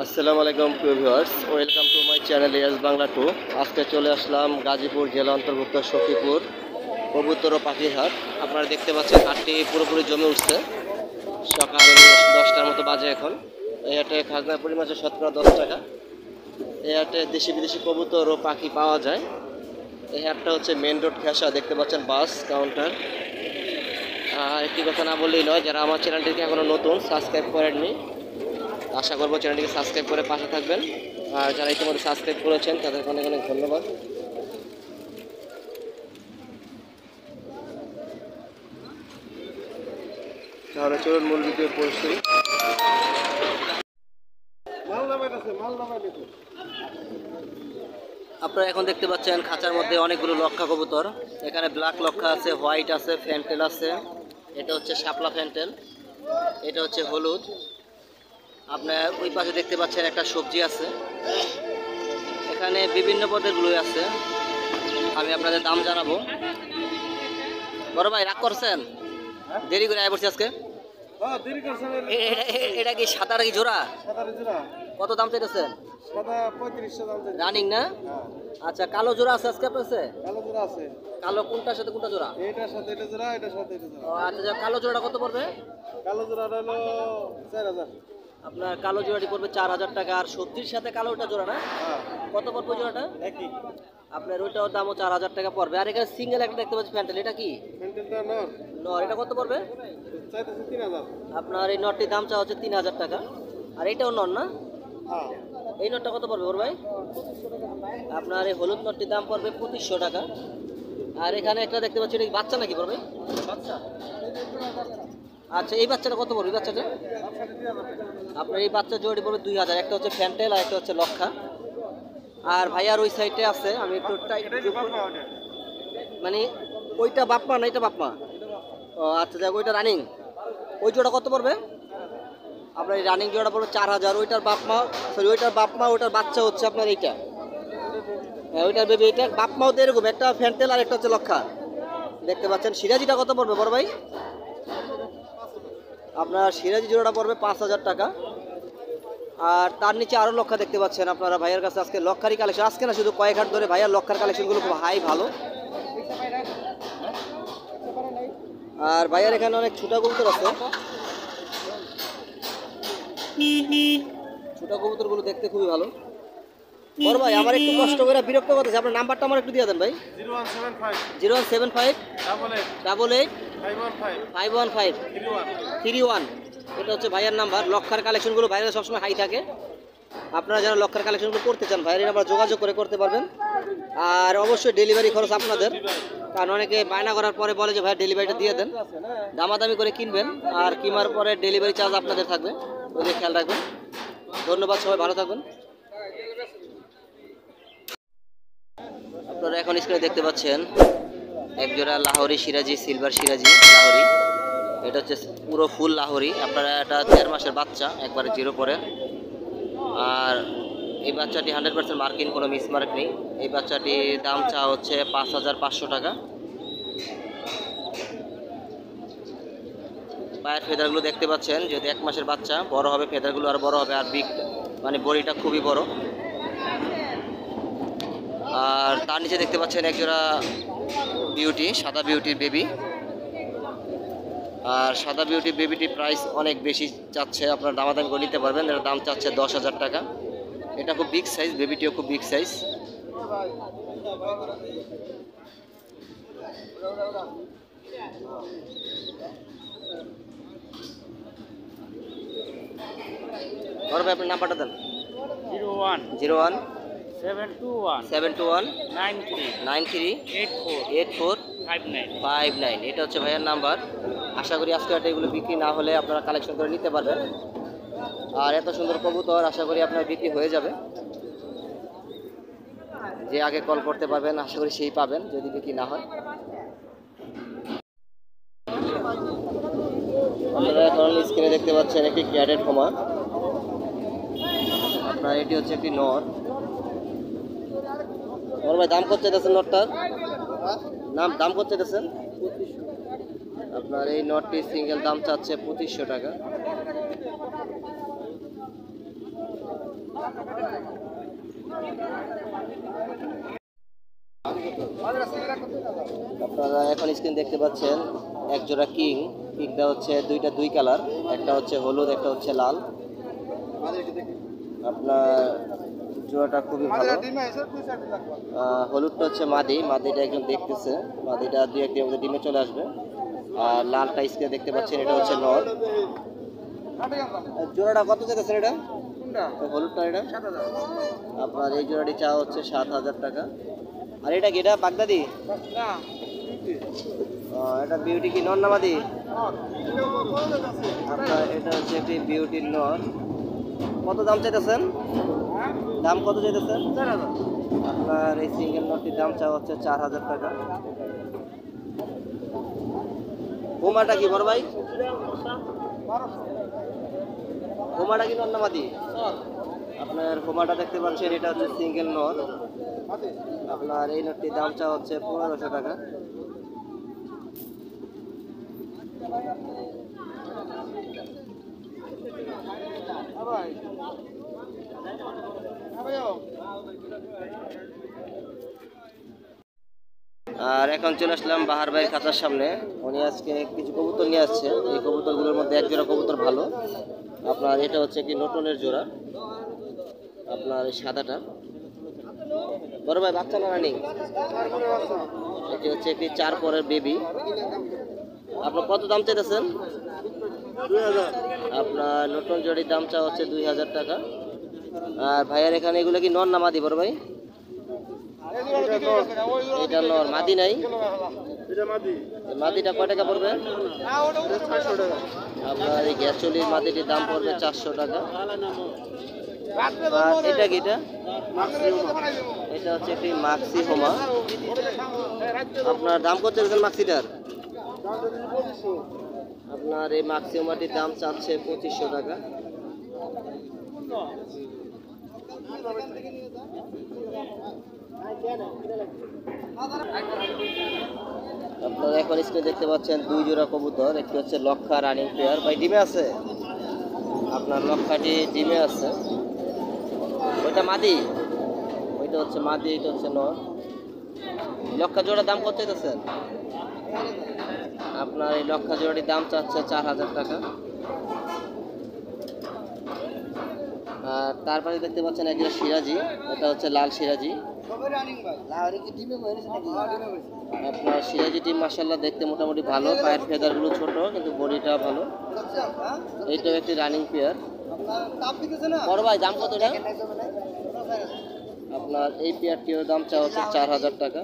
আসসালামু আলাইকুম প্রিয় viewers, welcome to my channel S Bangla 2। আজকে চলে আসলাম গাজীপুর জেলা অন্তর্ভুক্ত সখীপুর কবুতর ও পাখির হাট। আপনারা দেখতে পাচ্ছেন হাটটি পুরোপুরি জমে উঠছে। সকাল 10টার মতো বাজে এখন। এই হাটে খাজনার পরিমাণ 17-10 টাকা। এই হাটে দেশি বিদেশি কবুতর ও পাখি পাওয়া যায়। এই হাটটা হচ্ছে মেন রোড ঘেঁষা, দেখতে পাচ্ছেন বাস কাউন্টার। একটি কথা না বললেই নয়, যারা আমার চ্যানেলটিকে এখনও নতুন সাবস্ক্রাইব করেননি, আশা করবো চ্যানেলটিকে সাবস্ক্রাইব করে পাশে থাকবেন। আর যারা ইতিমধ্যে সাবস্ক্রাইব করেছেন তাদেরকে অনেক অনেক ধন্যবাদ। তাহলে চলুন মূল ভিডিও পড়ছি। আপনারা এখন দেখতে পাচ্ছেন খাঁচার মধ্যে অনেকগুলো লক্ষা কবুতর। এখানে ব্ল্যাক লক্ষা আছে, হোয়াইট আছে, ফ্যান্টেল আছে। এটা হচ্ছে শাপলা ফ্যান্টেল, এটা হচ্ছে হলুদ। আপনার ওই পাশে দেখতে পাচ্ছেন একটা সবজি আছে। এখানে বিভিন্ন পদের গ্লু আছে, আমি আপনাদের দাম জানাবো। বড় ভাই রাগ করছেন, দেরি করে আয় পড়ছি আজকে। এটা কি সাদা কি জোড়া? কত দাম চাইতেছেন? রানিং না? আচ্ছা, কালো জোড়া আছে আজকে আপনার কাছে? কালো কোনটার সাথে কোনটা জোড়া? এটার সাথে এটা জোড়া, এটার সাথে এটা জোড়া। আচ্ছা, কালো জোড়াটা কত পড়বে? কালো জোড়াটা হলো 4000। আপনার কালো জোড়াটি পড়বে 4000 টাকা। আর সবজির সাথে কালোটা জোড়া না, কত পড়বে জোড়াটা? একই। আপনার ওইটাও দামও 4000 টাকা পড়বে। আর এখানে সিঙ্গেল একটা দেখতে পাচ্ছি প্যান্টেল, এটা কি প্যান্টেলটা নর। নর, এটা কত পড়বে? চাইতেছে 3000। আপনার এই নটটির দাম চা হচ্ছে 3000 টাকা। আর এইটাও নর না? হ্যাঁ। এই নটটা কত পড়বে ওর ভাই? আপনার এই হলুদ নটটির দাম পড়বে 2500 টাকা। আর এখানে একটা দেখতে পাচ্ছি, এটা কি বাচ্চা নাকি পড়বে? বাচ্চা। আচ্ছা, এই বাচ্চাটা কত পড়বে? এই বাচ্চাটা আপনার এই বাচ্চা জোড়াটি পড়বে 2000। একটা হচ্ছে ফ্যান্টেল আর একটা হচ্ছে লক্ষা। আর ভাইয়ার ওই সাইডে আছে, আমি একটু মানে ওইটা বাপমা না এটা বাপমা? ও আচ্ছা, যাক, ওইটা রানিং। ওই জোড়া কত পড়বে? আপনার এই রানিং জোড়া পড়বে 4000। ওইটার বাপমা, সরি ওইটার বাপমা, ওইটার বাচ্চা হচ্ছে আপনার এইটা। হ্যাঁ, ওইটার বেবি। এইটা বাপমাও তো এরকম, একটা ফ্যান্টেল আর একটা হচ্ছে লক্ষা। দেখতে পাচ্ছেন। সিরাজিটা কত পড়বে বড় ভাই? আপনার সিরাজি জোড়াটা পড়বে 5000 টাকা। আর তার নিচে আরও লক্ষা দেখতে পাচ্ছেন আপনারা। ভাইয়ের কাছে আজকে লক্ষারই কালেকশন, আজকে না শুধু কয়েক হাট ধরে ভাইয়ার লক্ষার কালেকশনগুলো খুব হাই ভালো। আর ভাইয়ার এখানে অনেক ছোটা কবুতর আছে। ছোটা কবুতরগুলো দেখতে খুবই ভালো। বড় ভাই আমার একটু কষ্ট করে বিরক্ত করতেছে, আপনার নাম্বারটা আমার একটু দিয়ে দেন ভাই। 0175 88 515 31। এটা হচ্ছে ভাইয়ার নাম্বার। লক্ষার কালেকশনগুলো ভাইয়ের সবসময় হাই থাকে। আপনারা যারা লক্ষার কালেকশনগুলো করতে চান ভাইয়ের নাম্বার যোগাযোগ করে করতে পারবেন। আর অবশ্যই ডেলিভারি খরচ আপনাদের, কারণ অনেকে বায়না করার পরে বলে যে ভাই ডেলিভারিটা দিয়ে দেন। দামাদামি করে কিনবেন, আর কিনার পরে ডেলিভারি চার্জ আপনাদের থাকবে, ওই যে খেয়াল রাখবেন। ধন্যবাদ, সবাই ভালো থাকবেন। আপনারা এখন স্ক্রিনে দেখতে পাচ্ছেন একজোড়া লাহোরি সিরাজি, সিলভার সিরাজি লাহোরি। এটা হচ্ছে পুরো ফুল লাহোরি। আপনারা এটা 4 মাসের বাচ্চা, একবারে জিরো পরে। আর এই বাচ্চাটি 100% মার্কিন, কোনো মিসমার্ক নেই। এই বাচ্চাটির দাম চা হচ্ছে 5500 টাকা। পায়ের ফেদারগুলো দেখতে পাচ্ছেন, যদি 1 মাসের বাচ্চা, বড় হবে ফেদারগুলো আর বড় হবে। আর বিগ মানে বডিটা খুবই বড়। আর তার নিচে দেখতে পাচ্ছেন একজোড়া বিউটি, সাদা বিউটির বেবি। আর সাদা বিউটির বেবিটির প্রাইস অনেক বেশি চাচ্ছে, আপনারা দামাদামি করে নিতে পারবেন। এটার দাম চাচ্ছে 10000 টাকা। এটা খুব বিগ সাইজ, বেবিটিও খুব বিগ সাইজ। বড় ভাই আপনার নাম্বারটা দেন। 01 01 721 721 93 93 84 84 59। 59। এটা হচ্ছে ভাইয়ের নাম্বার। আশা করি আজকে এগুলো বিক্রি না হলে আপনারা কালেকশন করে নিতে পারবেন। আর এত সুন্দর কবুতর আশা করি আপনার বিক্রি হয়ে যাবে। যে আগে কল করতে পারবেন আশা করি সেই পাবেন, যদি বিক্রি না হয়। আপনারা এখন স্ক্রিনে দেখতে পাচ্ছেন একটি ক্যাডেট হোমা। আপনার এটি হচ্ছে একটি নর। ওর ভাই দাম কত চাইতেছেন নটটার? দাম কত চাইতেছেন? আপনার এই নটটি সিঙ্গেল দাম চাচ্ছে 2500 টাকা। আপনারা এখন স্ক্রিন দেখতে পাচ্ছেন এক জোড়া কিং। কিংটা হচ্ছে দুই কালার, একটা হচ্ছে হলুদ, একটা হচ্ছে লাল। আপনার জোড়াটা খুবই ভালো। হলুদটা হচ্ছে মাদিটা একজন দেখতেছে, মাদিটা 2-1 দিনের মধ্যে ডিমে চলে আসবে। আর লালটা স্ক্রিনে দেখতে পাচ্ছেন, এটা হচ্ছে নর। জোড়াটা কত চাইতেছেন এটা? হলুদটা এটা আপনার এই জোড়াটি চাওয়া হচ্ছে 7,000 টাকা। আর এটা কি, এটা বাগদাদি? এটা বিউটি কি নর না মাদি? আপনার এটা হচ্ছে একটি বিউটির নর। কত দাম চাইতেছেন? দাম কত চাইতেছেন? আপনার এই সিঙ্গেল নটটির দাম চাওয়া হচ্ছে 4,000 টাকা। হোমাটা কি বড় ভাই? হোমাটা কি নর না মাদি? আপনার হোমাটা দেখতে পাচ্ছেন, এটা হচ্ছে সিঙ্গেল নর। আপনার এই নটটির দাম চাওয়া হচ্ছে 1500 টাকা। আর এখন চলে আসলাম বাহার ভাইয়ের খাঁচার সামনে। উনি আজকে কিছু কবুতর নিয়ে আসছে। এই কবুতরগুলোর মধ্যে এক জোড়া কবুতর ভালো। আপনার এটা হচ্ছে কি নটনের জোড়া, আপনার এই সাদাটা। বড় ভাই বাচ্চা না রানিং? এটি হচ্ছে একটি 4 পরের বেবি। আপনার কত দাম চাইতেছেন? 2000। আপনার নতুন জোড়ির দাম চা হচ্ছে 2000 টাকা। আর ভাইয়ার এখানে এগুলো কি নর না মাদি বড় ভাই? এটা নর, মাদি নাই? মাদিটা কয় টাকা পড়বে? আপনার এই গ্যাসলির মাদিটির দাম পড়বে 400 টাকা। আর এটা কি, এটা হচ্ছে একটি মাক্সি হোমা। আপনার দাম কত চাইছেন মাক্সিটার? আপনার এই মাক্সি হোমাটির দাম চাচ্ছে 2500 টাকা। আপনারা এখন স্ক্রিনে দেখতে পাচ্ছেন 2 জোড়া কবুতর। একটি হচ্ছে লক্ষা রানিং পেয়ার। ভাই ডিমে আছে? আপনার লক্ষাটি ডিমে আছে। ওইটা মাদি, ওইটা হচ্ছে মাদি, এটা হচ্ছে নর। লক্ষা জোড়ার দাম কত চাইতেছেন? আপনার এই লক্ষা জোড়াটির দাম চাচ্ছে 4000 টাকা। আর তারপরে দেখতে পাচ্ছেন একজন সিরাজি, এটা হচ্ছে লাল সিরাজি। আপনার সিরাজি টিম মাশাআল্লাহ দেখতে মোটামুটি ভালো, পায়ের ফেদারগুলো ছোট কিন্তু বডিটা ভালো। এইটাও একটি রানিং পেয়ার। বড় ভাই দাম কত এটা? আপনার এই পেয়ারটির দাম চাওয়া হচ্ছে 4000 টাকা।